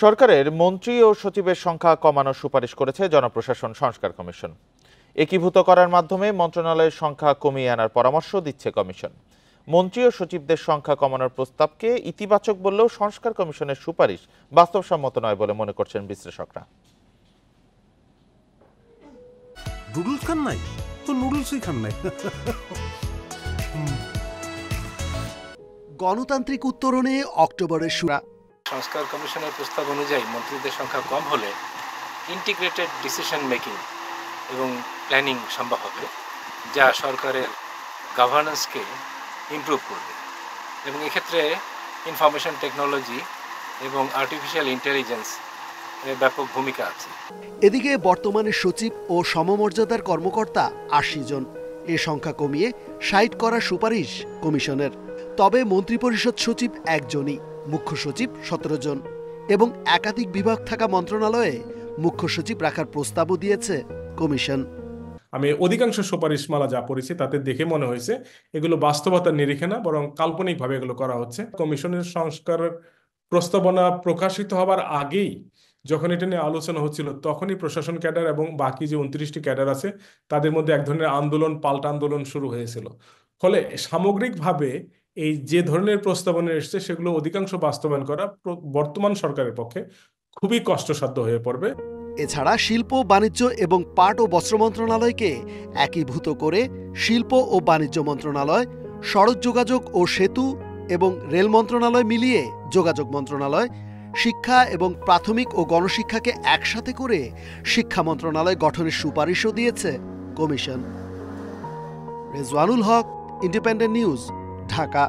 সরকারের মন্ত্রী ও সচিবের সংখ্যা কমানোর সুপারিশ করেছে জনপ্রশাসন সংস্কার কমিশন। একীভূত করার মাধ্যমে মন্ত্রণালয়ের সংখ্যা কমিয়ে আনার পরামর্শ দিচ্ছে কমিশন। মন্ত্রী ও সচিবদের সংখ্যা কমানোর প্রস্তাবকে ইতিবাচক বললেও সংস্কার কমিশনের সুপারিশ বাস্তবসম্মত নয় বলে মনে করছেন বিশ্লেষকরা। নুডলস খান নাই তো নুডলসই খান নাই। গণতান্ত্রিক উত্তরণে অক্টোবরের শুরু। সংস্কার কমিশনের প্রস্তাব অনুযায়ী মন্ত্রীদের সংখ্যা কম হলে ইন্টিগ্রেটেড ডিসিশন মেকিং এবং প্ল্যানিং সম্ভব হবে, যা সরকারের গভর্নেন্সকে ইমপ্রুভ করবে এবং এক্ষেত্রে ইনফরমেশন টেকনোলজি এবং আর্টিফিশিয়াল ইন্টেলিজেন্স এর ব্যাপক ভূমিকা আছে। এদিকে বর্তমানে সচিব ও সমমর্যাদার কর্মকর্তা ৮০ জন, এ সংখ্যা কমিয়ে ৬০ করার সুপারিশ কমিশনের। তবে মন্ত্রিপরিষদ সচিব একজনই, মুখ্য সচিব ১৭ জন এবং একাধিক বিভাগ থাকা মন্ত্রণালয়ে মুখ্য সচিব রাখার প্রস্তাবও দিয়েছে কমিশন। আমি অধিকাংশ সুপারিশমালা যা পড়েছি তাতে দেখে মনে হয়েছে এগুলো বাস্তবতার নিরিখে না, বরং কাল্পনিকভাবে এগুলো করা হচ্ছে। কমিশনের সংস্কার প্রস্তাবনা প্রকাশিত হবার আগেই যখন এটা নিয়ে আলোচনা হচ্ছিল, তখনই প্রশাসন ক্যাডার এবং বাকি যে ২৯টি ক্যাডার আছে তাদের মধ্যে এক ধরনের আন্দোলন, পাল্টা আন্দোলন শুরু হয়েছিল। ফলে সামগ্রিকভাবে এই যে ধরনের প্রস্তাবনা এসছে সেগুলো অধিকাংশ বাস্তবায়ন করা বর্তমান সরকারের পক্ষে খুবই কষ্টসাধ্য হয়ে পড়বে। এছাড়া শিল্প, বাণিজ্য এবং পাট ও বস্ত্র মন্ত্রণালয়কে একীভূত করে শিল্প ও বাণিজ্য মন্ত্রণালয়, সড়ক যোগাযোগ ও সেতু এবং রেল মন্ত্রণালয় মিলিয়ে যোগাযোগ মন্ত্রণালয়, শিক্ষা এবং প্রাথমিক ও গণশিক্ষাকে একসাথে করে শিক্ষা মন্ত্রণালয় গঠনের সুপারিশও দিয়েছে কমিশন। রেজওয়ানুল হক, ইন্ডিপেন্ডেন্ট নিউজ, ঢাকা।